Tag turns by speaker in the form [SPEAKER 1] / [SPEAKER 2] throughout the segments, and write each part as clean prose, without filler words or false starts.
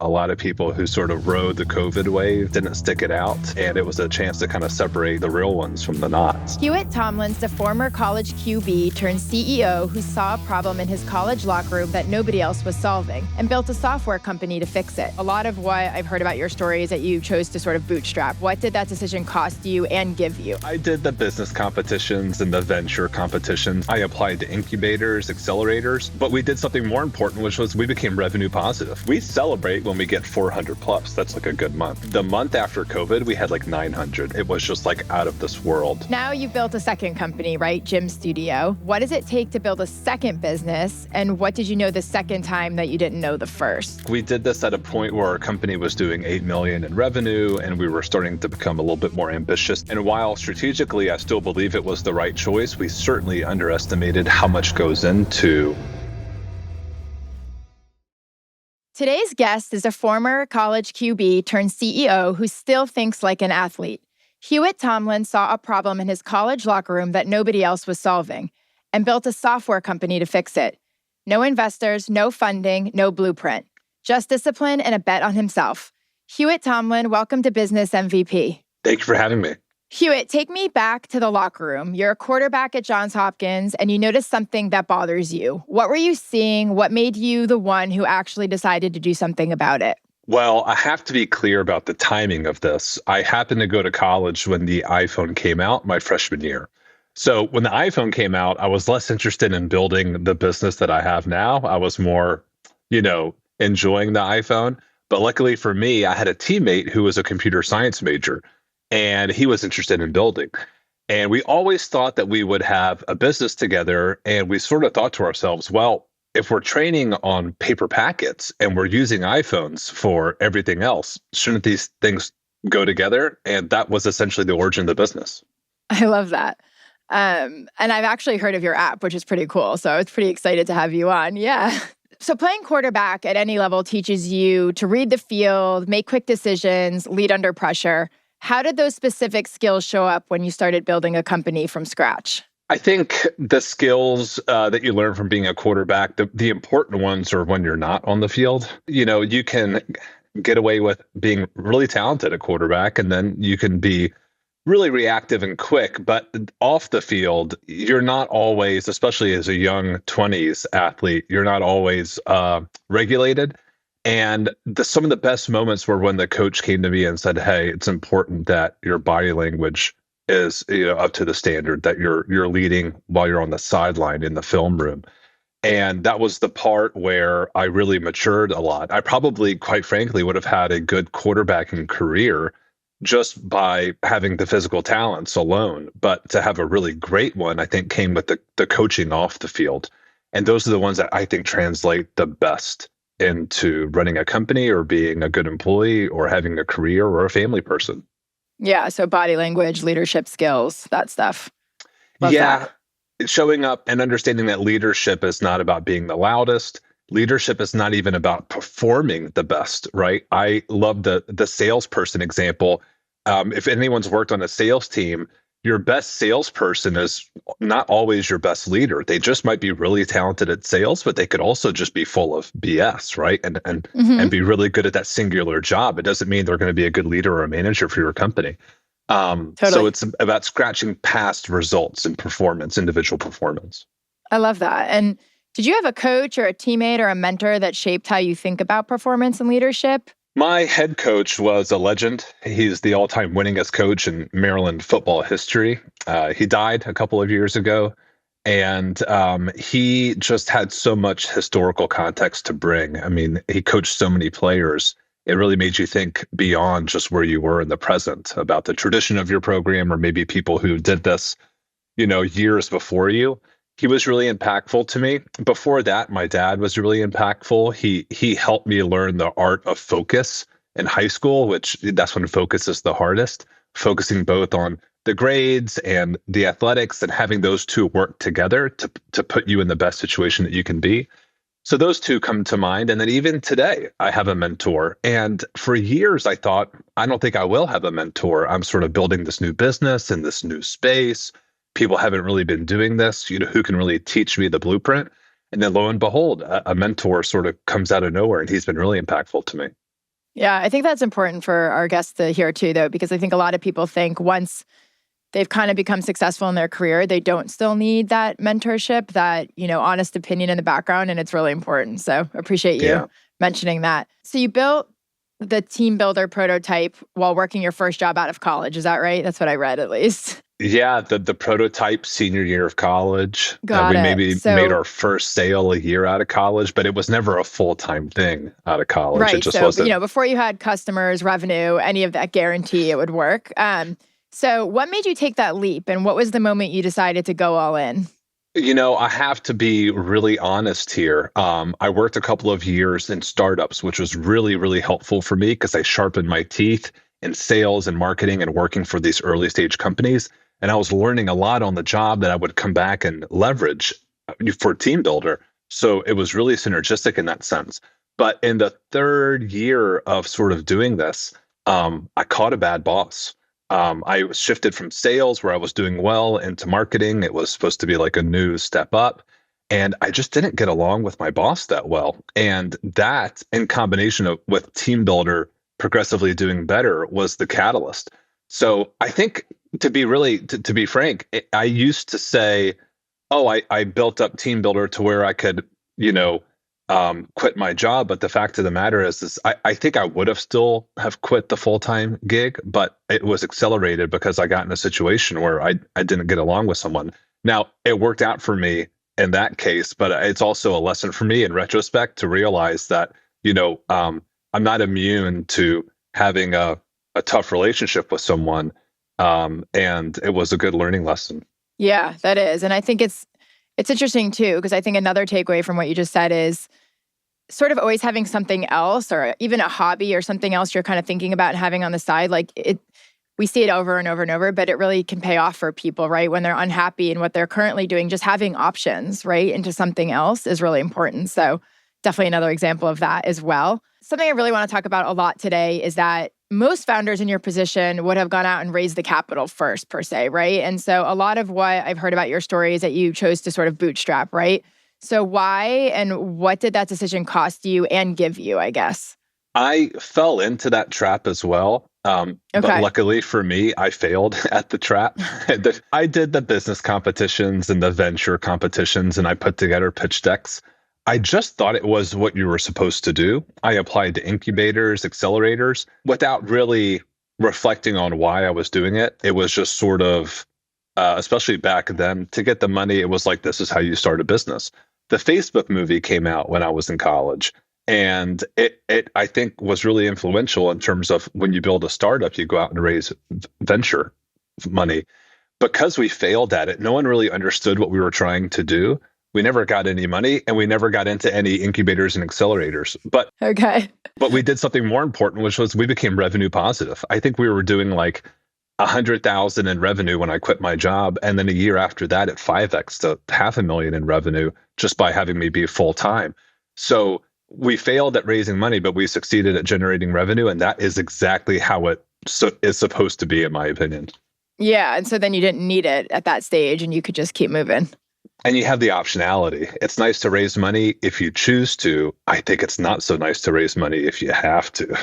[SPEAKER 1] a lot of people who sort of rode the COVID wave didn't stick it out, and it was a chance to kind of separate the real ones from the nots.
[SPEAKER 2] Hewitt Tomlin's the former college QB turned CEO who saw a problem in his college locker room that nobody else was solving and built a software company to fix it. A lot of what I've heard about your story is that you chose to sort of bootstrap. What did that decision cost you and give you?
[SPEAKER 1] I did the business competitions and the venture competitions. I applied to incubators, accelerators, but we did something more important, which was we became revenue positive. We celebrate when we get 400 plus. That's like a good month. The month after COVID, we had like 900. It was just like out of this world.
[SPEAKER 2] Now you've built a second company, right? Gym Studio. What does it take to build a second business? And what did you know the second time that you didn't know the first?
[SPEAKER 1] We did this at a point where our company was doing $8 million in revenue, and we were starting to become a little bit more ambitious. And while strategically, I still believe it was the right choice, we certainly underestimated how much goes into.
[SPEAKER 2] Today's guest is a former college QB turned CEO who still thinks like an athlete. Hewitt Tomlin saw a problem in his college locker room that nobody else was solving and built a software company to fix it. No investors, no funding, no blueprint. Just discipline and a bet on himself. Hewitt Tomlin, welcome to Business MVP.
[SPEAKER 1] Thank you for having me.
[SPEAKER 2] Hewitt, take me back to the locker room. You're a quarterback at Johns Hopkins, and you noticed something that bothers you. What were you seeing? What made you the one who actually decided to do something about it?
[SPEAKER 1] Well, I have to be clear about the timing of this. I happened to go to college when the iPhone came out my freshman year. So when the iPhone came out, I was less interested in building the business that I have now. I was more, enjoying the iPhone. But luckily for me, I had a teammate who was a computer science major, and he was interested in building. And we always thought that we would have a business together. And we sort of thought to ourselves, well, if we're training on paper packets and we're using iPhones for everything else, shouldn't these things go together? And that was essentially the origin of the business.
[SPEAKER 2] I love that. And I've actually heard of your app, which is pretty cool. So I was pretty excited to have you on. Yeah. So playing quarterback at any level teaches you to read the field, make quick decisions, lead under pressure. How did those specific skills show up when you started building a company from scratch?
[SPEAKER 1] I think the skills that you learn from being a quarterback, the important ones are when you're not on the field. You can get away with being really talented at quarterback, and then you can be really reactive and quick. But off the field, you're not always, especially as a young 20s athlete, you're not always regulated. And some of the best moments were when the coach came to me and said, hey, it's important that your body language is up to the standard, that you're leading while you're on the sideline in the film room. And that was the part where I really matured a lot. I probably, quite frankly, would have had a good quarterbacking career just by having the physical talents alone. But to have a really great one, I think, came with the coaching off the field. And those are the ones that I think translate the best into running a company or being a good employee or having a career or a family person.
[SPEAKER 2] Yeah, so body language, leadership skills, that stuff. Love
[SPEAKER 1] yeah,
[SPEAKER 2] that.
[SPEAKER 1] Showing up and understanding that leadership is not about being the loudest. Leadership is not even about performing the best, right? I love the salesperson example. If anyone's worked on a sales team, your best salesperson is not always your best leader. They just might be really talented at sales, but they could also just be full of BS, right? And be really good at that singular job. It doesn't mean they're going to be a good leader or a manager for your company.
[SPEAKER 2] Totally.
[SPEAKER 1] So it's about scratching past results and performance, individual performance.
[SPEAKER 2] I love that. And did you have a coach or a teammate or a mentor that shaped how you think about performance and leadership?
[SPEAKER 1] My head coach was a legend. He's the all-time winningest coach in Maryland football history. He died a couple of years ago, and he just had so much historical context to bring. I mean, he coached so many players. It really made you think beyond just where you were in the present about the tradition of your program or maybe people who did this, years before you. He was really impactful to me. Before that, my dad was really impactful. He helped me learn the art of focus in high school, which that's when focus is the hardest, focusing both on the grades and the athletics and having those two work together to put you in the best situation that you can be. So those two come to mind. And then even today, I have a mentor. And for years, I thought, I don't think I will have a mentor. I'm sort of building this new business in this new space. People haven't really been doing this, who can really teach me the blueprint? And then lo and behold, a mentor sort of comes out of nowhere, and he's been really impactful to me.
[SPEAKER 2] Yeah, I think that's important for our guests to hear too, though, because I think a lot of people think once they've kind of become successful in their career, they don't still need that mentorship, that, honest opinion in the background, and it's really important. So appreciate you
[SPEAKER 1] Yeah.
[SPEAKER 2] mentioning that. So you built the TeamBuildr prototype while working your first job out of college. Is that right? That's what I read, at least.
[SPEAKER 1] Yeah, the prototype senior year of college.
[SPEAKER 2] Got
[SPEAKER 1] We
[SPEAKER 2] it.
[SPEAKER 1] maybe made
[SPEAKER 2] So,
[SPEAKER 1] our first sale a year out of college, but it was never a full-time thing out of college. It
[SPEAKER 2] right.
[SPEAKER 1] just
[SPEAKER 2] So,
[SPEAKER 1] wasn't.
[SPEAKER 2] before you had customers, revenue, any of that guarantee it would work. So what made you take that leap, and what was the moment you decided to go all in?
[SPEAKER 1] I have to be really honest here. I worked a couple of years in startups, which was really, really helpful for me because I sharpened my teeth in sales and marketing and working for these early stage companies. And I was learning a lot on the job that I would come back and leverage for TeamBuildr. So it was really synergistic in that sense. But in the third year of sort of doing this, I caught a bad boss. I was shifted from sales, where I was doing well, into marketing. It was supposed to be like a new step up. And I just didn't get along with my boss that well. And that, in combination with TeamBuildr progressively doing better, was the catalyst. So I think, to be frank, I used to say, oh, I built up TeamBuildr to where I could, you know, quit my job. But the fact of the matter is I think I would have still have quit the full-time gig, but it was accelerated because I got in a situation where I didn't get along with someone. Now, it worked out for me in that case, but it's also a lesson for me in retrospect to realize that, I'm not immune to having a tough relationship with someone. And it was a good learning lesson.
[SPEAKER 2] Yeah, that is. And I think it's interesting too, because I think another takeaway from what you just said is sort of always having something else, or even a hobby or something else you're kind of thinking about and having on the side. Like we see it over and over and over, but it really can pay off for people, right? When they're unhappy in what they're currently doing, just having options, right, into something else is really important. So definitely another example of that as well. Something I really want to talk about a lot today is that most founders in your position would have gone out and raised the capital first, per se, right? And so a lot of what I've heard about your story is that you chose to sort of bootstrap, right? So why and what did that decision cost you and give you, I guess?
[SPEAKER 1] I fell into that trap as well. But
[SPEAKER 2] Okay.
[SPEAKER 1] luckily for me, I failed at the trap. I did the business competitions and the venture competitions, and I put together pitch decks. I just thought it was what you were supposed to do. I applied to incubators, accelerators, without really reflecting on why I was doing it. It was just sort of, especially back then, to get the money, it was like, this is how you start a business. The Facebook movie came out when I was in college. And it I think was really influential in terms of when you build a startup, you go out and raise venture money. Because we failed at it, no one really understood what we were trying to do. We never got any money, and we never got into any incubators and accelerators.
[SPEAKER 2] Okay.
[SPEAKER 1] But we did something more important, which was we became revenue positive. I think we were doing like 100,000 in revenue when I quit my job, and then a year after that, at 5x to 500,000 in revenue just by having me be full time. So we failed at raising money, but we succeeded at generating revenue, and that is exactly how it is supposed to be, in my opinion.
[SPEAKER 2] Yeah. And so then you didn't need it at that stage and you could just keep moving.
[SPEAKER 1] And you have the optionality. It's nice to raise money if you choose to. I think it's not so nice to raise money if you have to.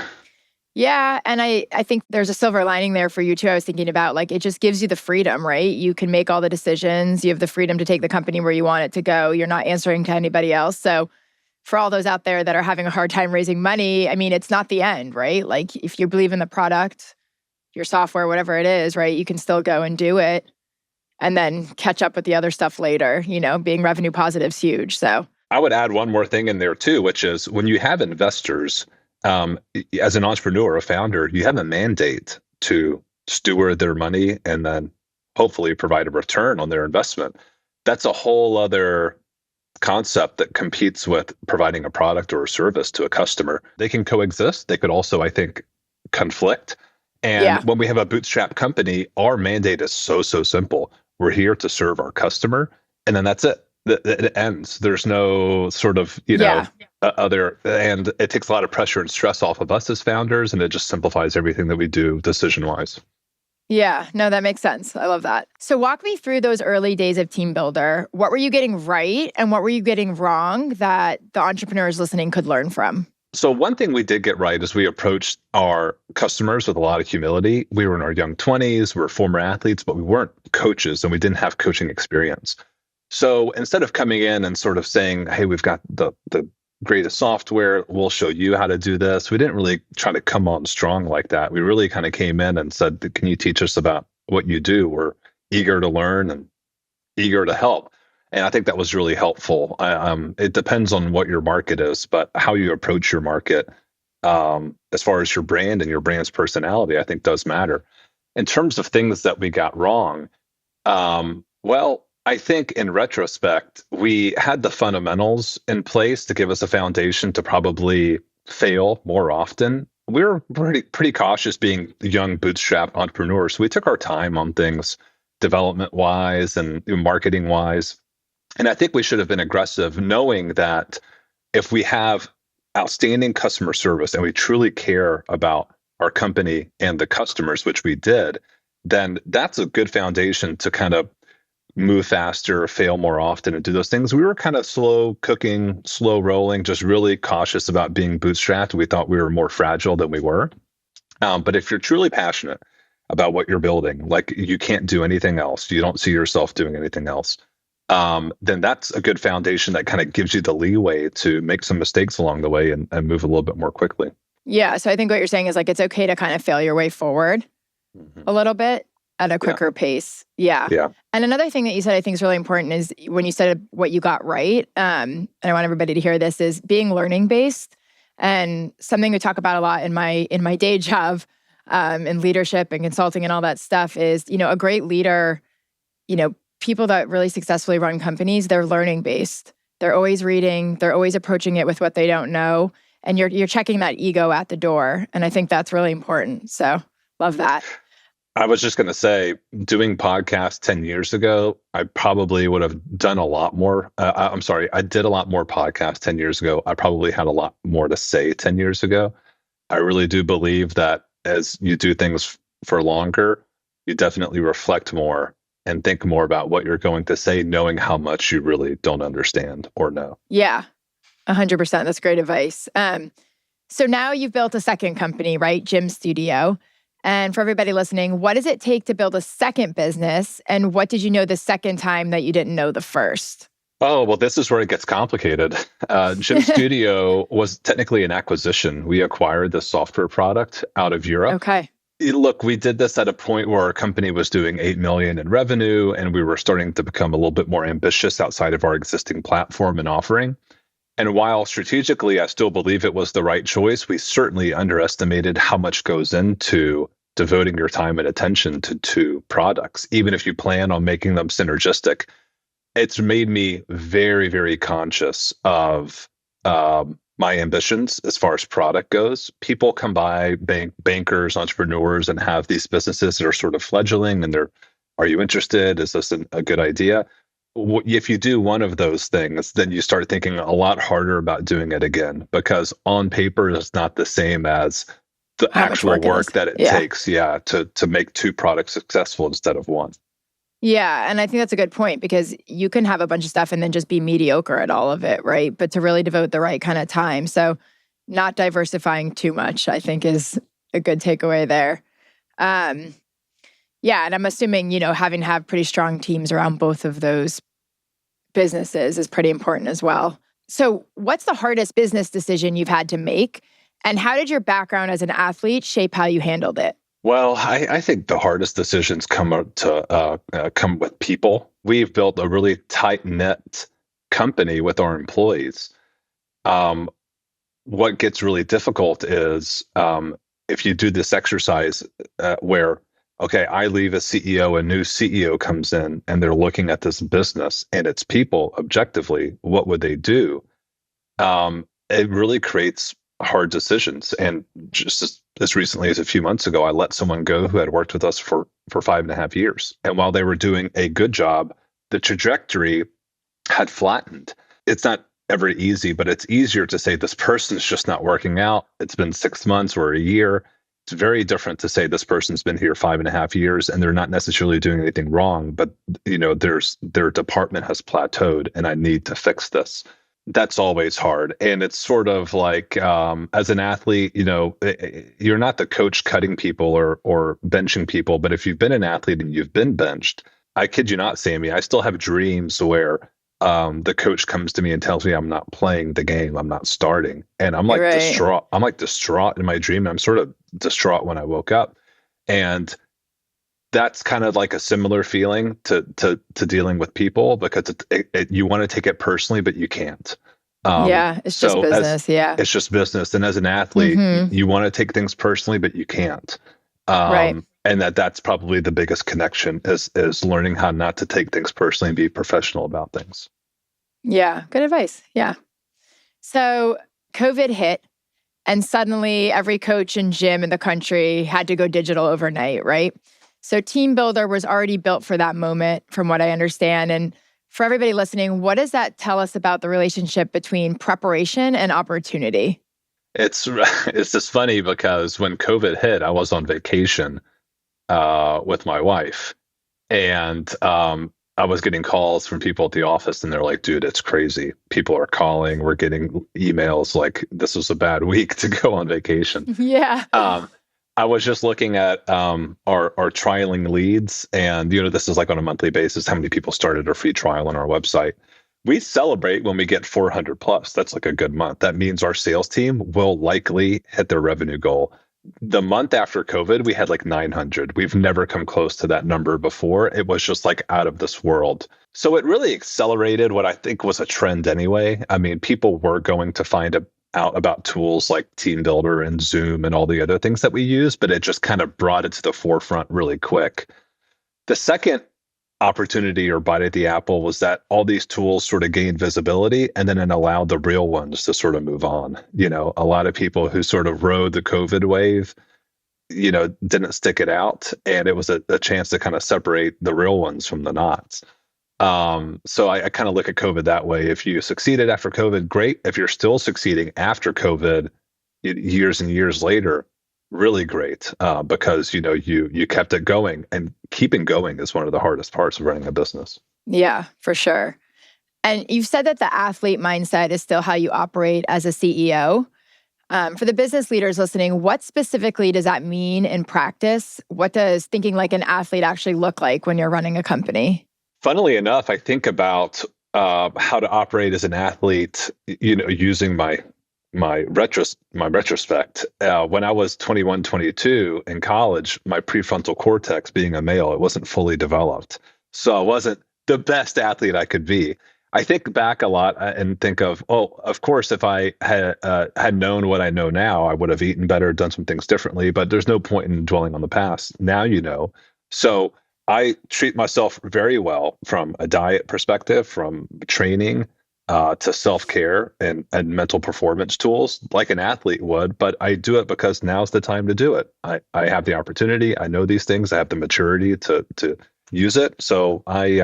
[SPEAKER 2] Yeah. And I think there's a silver lining there for you too. I was thinking about like, it just gives you the freedom, right? You can make all the decisions. You have the freedom to take the company where you want it to go. You're not answering to anybody else. So for all those out there that are having a hard time raising money, I mean, it's not the end, right? Like if you believe in the product, your software, whatever it is, right, you can still go and do it and then catch up with the other stuff later. Being revenue positive is huge. So
[SPEAKER 1] I would add one more thing in there too, which is when you have investors, as an entrepreneur, a founder, you have a mandate to steward their money and then hopefully provide a return on their investment. That's a whole other concept that competes with providing a product or a service to a customer. They can coexist. They could also, I think, conflict. And
[SPEAKER 2] yeah.
[SPEAKER 1] when we have a bootstrap company, our mandate is so simple. We're here to serve our customer, and then that's it. It ends. There's no sort of,
[SPEAKER 2] Yeah.
[SPEAKER 1] other, and it takes a lot of pressure and stress off of us as founders, and it just simplifies everything that we do decision-wise.
[SPEAKER 2] Yeah. No, that makes sense. I love that. So walk me through those early days of TeamBuildr. What were you getting right and what were you getting wrong that the entrepreneurs listening could learn from?
[SPEAKER 1] So one thing we did get right is we approached our customers with a lot of humility. We were in our young 20s, we were former athletes, but we weren't coaches and we didn't have coaching experience. So instead of coming in and sort of saying, hey, we've got the greatest software, we'll show you how to do this, we didn't really try to come on strong like that. We really kind of came in and said, can you teach us about what you do? We're eager to learn and eager to help. And I think that was really helpful. It depends on what your market is, but how you approach your market, as far as your brand and your brand's personality, I think does matter. In terms of things that we got wrong, well, I think in retrospect, we had the fundamentals in place to give us a foundation to probably fail more often. We were pretty cautious being young bootstrap entrepreneurs. So we took our time on things development wise and marketing wise. And I think we should have been aggressive, knowing that if we have outstanding customer service and we truly care about our company and the customers, which we did, then that's a good foundation to kind of move faster, fail more often, and do those things. We were kind of slow cooking, slow rolling, just really cautious about being bootstrapped. We thought we were more fragile than we were. But if you're truly passionate about what you're building, like you can't do anything else, you don't see yourself doing anything else, then that's a good foundation that kind of gives you the leeway to make some mistakes along the way and move a little bit more quickly.
[SPEAKER 2] Yeah. So I think what you're saying is like it's okay to kind of fail your way forward a little bit at a quicker pace. Yeah.
[SPEAKER 1] Yeah.
[SPEAKER 2] And another thing that you said I think is really important is when you said what you got right, and I want everybody to hear this, is being learning based. And something we talk about a lot in my day job, in leadership and consulting and all that stuff is, a great leader, people that really successfully run companies, they're learning based. They're always reading, they're always approaching it with what they don't know. And you're checking that ego at the door. And I think that's really important. So love that.
[SPEAKER 1] I was just going to say, doing podcasts 10 years ago, I probably would have done a lot more. I'm sorry, I did a lot more podcasts 10 years ago. I probably had a lot more to say 10 years ago. I really do believe that as you do things for longer, you definitely reflect more and think more about what you're going to say, knowing how much you really don't understand or know.
[SPEAKER 2] Yeah, 100%. That's great advice. So now you've built a second company, right? Gym Studio. And for everybody listening, what does it take to build a second business? And what did you know the second time that you didn't know the first?
[SPEAKER 1] Oh, well, this is where it gets complicated. Gym Studio was technically an acquisition. We acquired the software product out of Europe.
[SPEAKER 2] Okay.
[SPEAKER 1] Look, we did this at a point where our company was doing 8 million in revenue, and we were starting to become a little bit more ambitious outside of our existing platform and offering. And while strategically, I still believe it was the right choice, we certainly underestimated how much goes into devoting your time and attention to two products, even if you plan on making them synergistic. It's made me very, very conscious of my ambitions as far as product goes. People come by, bankers, entrepreneurs, and have these businesses that are sort of fledgling, and are you interested? Is this a good idea? If you do one of those things, then you start thinking a lot harder about doing it again, because on paper it's not the same as the actual work that it takes, to make two products successful instead of one.
[SPEAKER 2] Yeah, and I think that's a good point, because you can have a bunch of stuff and then just be mediocre at all of it, right? But to really devote the right kind of time. So not diversifying too much, I think, is a good takeaway there. Yeah, and I'm assuming, having to have pretty strong teams around both of those businesses is pretty important as well. So what's the hardest business decision you've had to make? And how did your background as an athlete shape how you handled it?
[SPEAKER 1] Well, I think the hardest decisions come with people. We've built a really tight-knit company with our employees. What gets really difficult is if you do this exercise where, okay, I leave as CEO, a new CEO comes in, and they're looking at this business and its people objectively, what would they do? It really creates hard decisions. And just as recently as a few months ago, I let someone go who had worked with us for 5.5 years. And while they were doing a good job, the trajectory had flattened. It's not ever easy, but it's easier to say this person's just not working out. It's been 6 months or a year. It's very different to say this person's been here 5.5 years and they're not necessarily doing anything wrong, but their department has plateaued and I need to fix this. That's always hard. And it's sort of like, as an athlete, you're not the coach cutting people or benching people. But if you've been an athlete and you've been benched, I kid you not, Sammy, I still have dreams where the coach comes to me and tells me I'm not playing the game, I'm not starting. And I'm like
[SPEAKER 2] Right.
[SPEAKER 1] distraught. I'm like distraught in my dream. I'm sort of distraught when I woke up. And that's kind of like a similar feeling to dealing with people, because you want to take it personally, but you can't.
[SPEAKER 2] Yeah, it's just
[SPEAKER 1] So as
[SPEAKER 2] business. Yeah.
[SPEAKER 1] it's just business, and as an athlete,
[SPEAKER 2] Mm-hmm.
[SPEAKER 1] you want to take things personally, but you can't.
[SPEAKER 2] Right.
[SPEAKER 1] And that's probably the biggest connection is learning how not to take things personally and be professional about things.
[SPEAKER 2] Yeah. Good advice. Yeah. So COVID hit, and suddenly every coach and gym in the country had to go digital overnight, right? So TeamBuildr was already built for that moment, from what I understand. And for everybody listening, what does that tell us about the relationship between preparation and opportunity?
[SPEAKER 1] It's it's just funny because when COVID hit, I was on vacation with my wife, and I was getting calls from people at the office, and they're like, "Dude, it's crazy. People are calling. We're getting emails like this was a bad week to go on vacation."
[SPEAKER 2] Yeah.
[SPEAKER 1] Um, I was just looking at our trialing leads, and this is like on a monthly basis. How many people started a free trial on our website? We celebrate when we get 400 plus. That's like a good month. That means our sales team will likely hit their revenue goal. The month after COVID, we had like 900. We've never come close to that number before. It was just like out of this world. So it really accelerated what I think was a trend anyway. I mean, people were going to find out about tools like TeamBuildr and Zoom and all the other things that we use, but it just kind of brought it to the forefront really quick. The second opportunity or bite at the apple was that all these tools sort of gained visibility, and then it allowed the real ones to sort of move on. A lot of people who sort of rode the COVID wave, didn't stick it out. And it was a chance to kind of separate the real ones from the knots. So I kind of look at COVID that way. If you succeeded after COVID, great. If you're still succeeding after COVID, years and years later, really great, because you kept it going, and keeping going is one of the hardest parts of running a business.
[SPEAKER 2] Yeah, for sure. And you've said that the athlete mindset is still how you operate as a CEO. For the business leaders listening, what specifically does that mean in practice? What does thinking like an athlete actually look like when you're running a company?
[SPEAKER 1] Funnily enough, I think about how to operate as an athlete, using my retrospect. When I was 21, 22 in college, my prefrontal cortex, being a male, it wasn't fully developed. So I wasn't the best athlete I could be. I think back a lot and think of, oh, of course, if I had known what I know now, I would have eaten better, done some things differently. But there's no point in dwelling on the past. Now you know. So I treat myself very well from a diet perspective, from training to self-care and mental performance tools like an athlete would. But I do it because now's the time to do it. I have the opportunity. I know these things. I have the maturity to use it. So I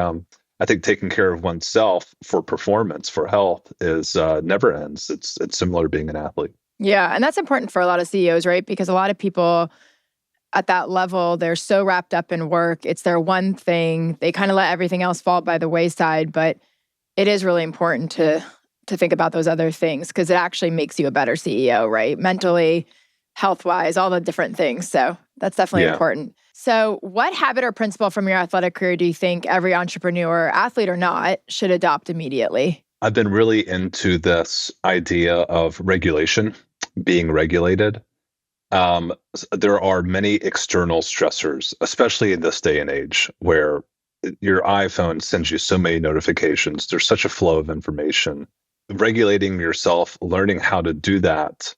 [SPEAKER 1] think taking care of oneself for performance, for health, is never ends. It's similar to being an athlete.
[SPEAKER 2] Yeah, and that's important for a lot of CEOs, right? Because a lot of people at that level, they're so wrapped up in work. It's their one thing. They kind of let everything else fall by the wayside, but it is really important to think about those other things, because it actually makes you a better CEO, right? Mentally, health-wise, all the different things. So that's definitely important. So what habit or principle from your athletic career do you think every entrepreneur, athlete or not, should adopt immediately?
[SPEAKER 1] I've been really into this idea of regulation, being regulated. There are many external stressors, especially in this day and age, where your iPhone sends you so many notifications. There's such a flow of information. Regulating yourself, learning how to do that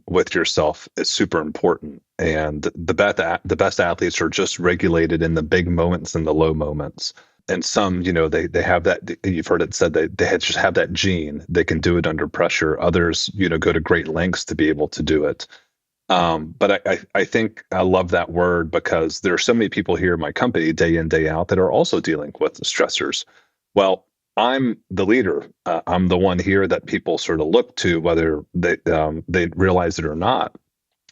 [SPEAKER 1] with yourself is super important. And the best athletes are just regulated in the big moments and the low moments. And some, they have that. You've heard it said that they just have that gene. They can do it under pressure. Others, go to great lengths to be able to do it. But I think I love that word, because there are so many people here in my company day in, day out that are also dealing with stressors. Well, I'm the leader. I'm the one here that people sort of look to, whether they realize it or not,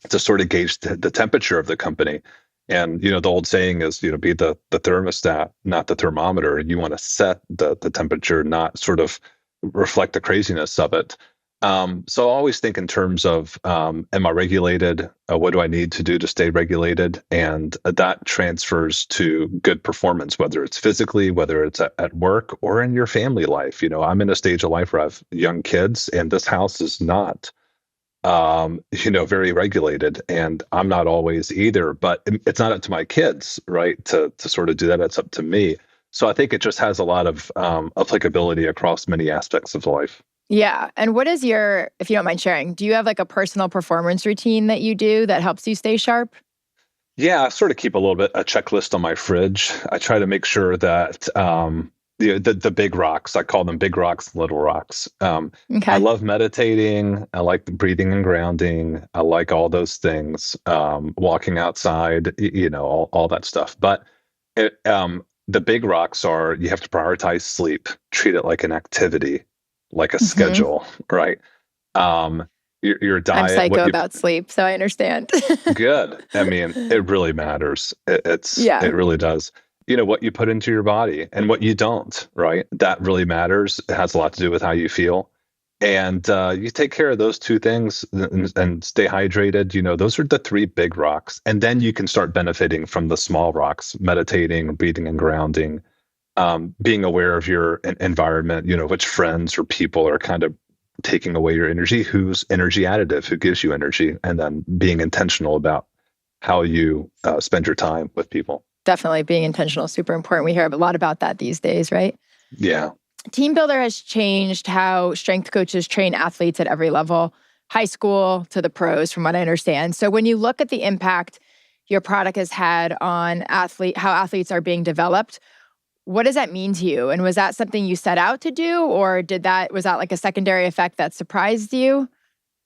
[SPEAKER 1] to sort of gauge the temperature of the company. And, the old saying is, be the thermostat, not the thermometer. You want to set the temperature, not sort of reflect the craziness of it. So I always think in terms of, am I regulated? What do I need to do to stay regulated? And that transfers to good performance, whether it's physically, whether it's at work or in your family life. I'm in a stage of life where I have young kids, and this house is not, very regulated, and I'm not always either. But it's not up to my kids, right, to sort of do that. It's up to me. So I think it just has a lot of applicability across many aspects of life.
[SPEAKER 2] Yeah. And what is if you don't mind sharing, do you have like a personal performance routine that you do that helps you stay sharp?
[SPEAKER 1] Yeah, I sort of keep a checklist on my fridge. I try to make sure that the big rocks, I call them big rocks, little rocks. I
[SPEAKER 2] Okay.
[SPEAKER 1] love meditating. I like the breathing and grounding. I like all those things. Walking outside, all that stuff. But the big rocks are, you have to prioritize sleep, treat it like an activity, like a
[SPEAKER 2] hmm
[SPEAKER 1] schedule, right? Your
[SPEAKER 2] I'm
[SPEAKER 1] diet,
[SPEAKER 2] psycho about sleep, so I understand.
[SPEAKER 1] good. I mean, it really matters.
[SPEAKER 2] Yeah.
[SPEAKER 1] It really does. What you put into your body and what you don't, right? That really matters. It has a lot to do with how you feel. And you take care of those two things and stay hydrated. Those are the three big rocks. And then you can start benefiting from the small rocks, meditating, breathing and grounding, being aware of your environment, which friends or people are kind of taking away your energy, who's energy additive, who gives you energy, and then being intentional about how you spend your time with people.
[SPEAKER 2] Definitely being intentional is super important. We hear a lot about that these days, right?
[SPEAKER 1] Yeah.
[SPEAKER 2] TeamBuildr has changed how strength coaches train athletes at every level, high school to the pros, from what I understand. So when you look at the impact your product has had on how athletes are being developed, what does that mean to you? And was that something you set out to do, or was that like a secondary effect that surprised you?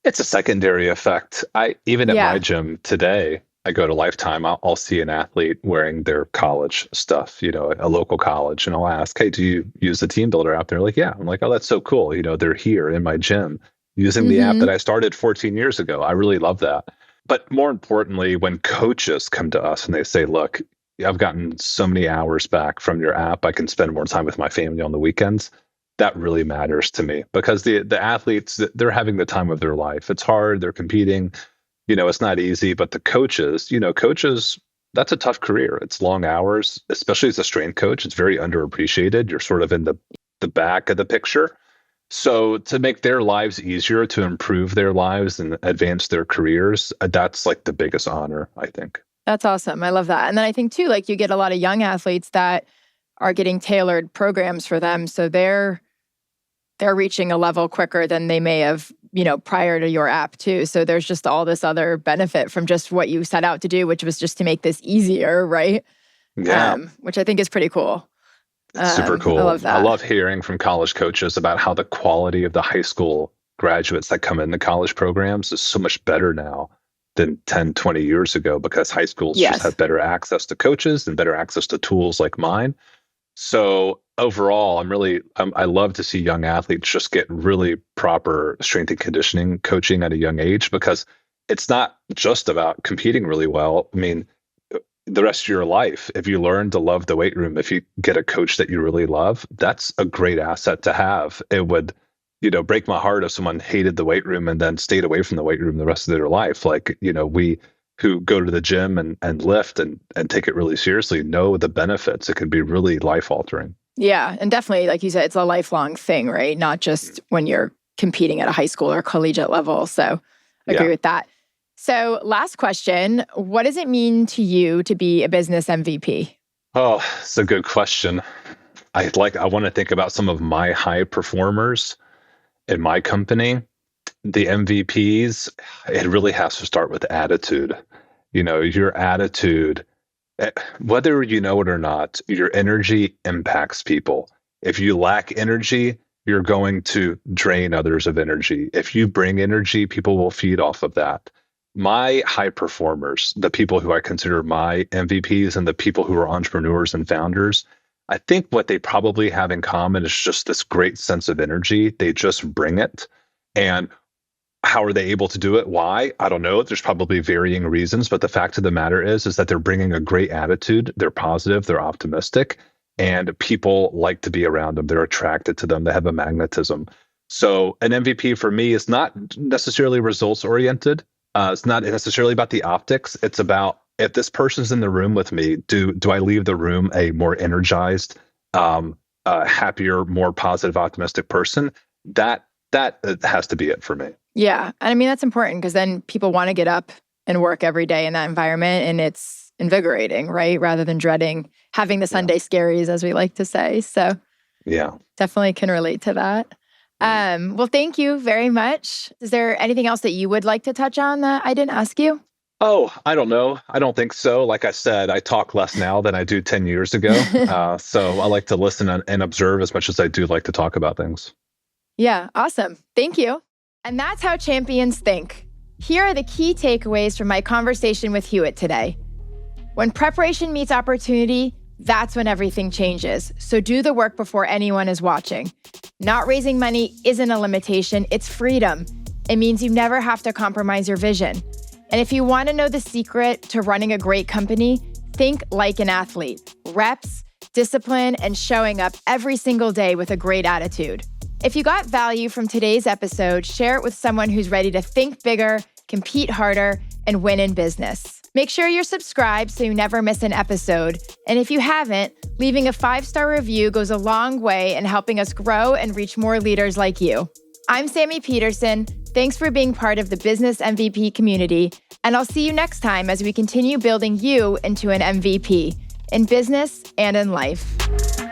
[SPEAKER 1] It's a secondary effect. Even at my
[SPEAKER 2] Yeah.
[SPEAKER 1] gym today, I go to Lifetime, I'll see an athlete wearing their college stuff, a local college, and I'll ask, hey, do you use the TeamBuildr app? They're like, yeah. I'm like, oh, that's so cool. They're here in my gym using the app
[SPEAKER 2] hmm
[SPEAKER 1] that I started 14 years ago. I really love that. But more importantly, when coaches come to us and they say, look, I've gotten so many hours back from your app, I can spend more time with my family on the weekends. That really matters to me, because the athletes, they're having the time of their life. It's hard. They're competing. It's not easy. But the coaches, that's a tough career. It's long hours, especially as a strength coach. It's very underappreciated. You're sort of in the back of the picture. So to make their lives easier, to improve their lives and advance their careers, that's like the biggest honor, I think.
[SPEAKER 2] That's awesome. I love that. And then I think too, like you get a lot of young athletes that are getting tailored programs for them. So they're reaching a level quicker than they may have, prior to your app too. So there's just all this other benefit from just what you set out to do, which was just to make this easier, right?
[SPEAKER 1] Yeah.
[SPEAKER 2] Which I think is pretty cool.
[SPEAKER 1] It's super cool.
[SPEAKER 2] I love that.
[SPEAKER 1] I love hearing from college coaches about how the quality of the high school graduates that come into college programs is so much better now than 10, 20 years ago, because high schools just have better access to coaches and better access to tools like mine. So overall, I love to see young athletes just get really proper strength and conditioning coaching at a young age, because it's not just about competing really well. I mean, the rest of your life, if you learn to love the weight room, if you get a coach that you really love, that's a great asset to have. It would, break my heart if someone hated the weight room and then stayed away from the weight room the rest of their life. Like, we who go to the gym and lift and take it really seriously know the benefits. It can be really life altering.
[SPEAKER 2] Yeah. And definitely, like you said, it's a lifelong thing, right? Not just when you're competing at a high school or collegiate level. So I agree with that. So last question, what does it mean to you to be a business MVP?
[SPEAKER 1] Oh, it's a good question. I want to think about some of my high performers in my company. The MVPs, it really has to start with attitude. Your attitude, whether you know it or not, your energy impacts people. If you lack energy, you're going to drain others of energy. If you bring energy, people will feed off of that. My high performers, the people who I consider my MVPs and the people who are entrepreneurs and founders, I think what they probably have in common is just this great sense of energy. They just bring it. And how are they able to do it? Why? I don't know. There's probably varying reasons, but the fact of the matter is that they're bringing a great attitude. They're positive. They're optimistic. and people like to be around them. They're attracted to them. They have a magnetism. So an MVP for me is not necessarily results oriented. It's not necessarily about the optics. It's about, if this person's in the room with me, do I leave the room a more energized, happier, more positive, optimistic person? That has to be it for me.
[SPEAKER 2] Yeah. And I mean, that's important because then people want to get up and work every day in that environment, and it's invigorating, right? Rather than dreading having the Sunday scaries, as we like to say. So
[SPEAKER 1] yeah,
[SPEAKER 2] definitely can relate to that. Well, thank you very much. Is there anything else that you would like to touch on that I didn't ask you?
[SPEAKER 1] Oh, I don't know. I don't think so. Like I said, I talk less now than I do 10 years ago. So I like to listen and observe as much as I do like to talk about things.
[SPEAKER 2] Yeah, awesome. Thank you. And that's how champions think. Here are the key takeaways from my conversation with Hewitt today. When preparation meets opportunity, that's when everything changes. So do the work before anyone is watching. Not raising money isn't a limitation, it's freedom. It means you never have to compromise your vision. And if you want to know the secret to running a great company, think like an athlete. Reps, discipline, and showing up every single day with a great attitude. If you got value from today's episode, share it with someone who's ready to think bigger, compete harder, and win in business. Make sure you're subscribed so you never miss an episode. And if you haven't, leaving a 5-star review goes a long way in helping us grow and reach more leaders like you. I'm Sammy Peterson. Thanks for being part of the Business MVP community, and I'll see you next time as we continue building you into an MVP in business and in life.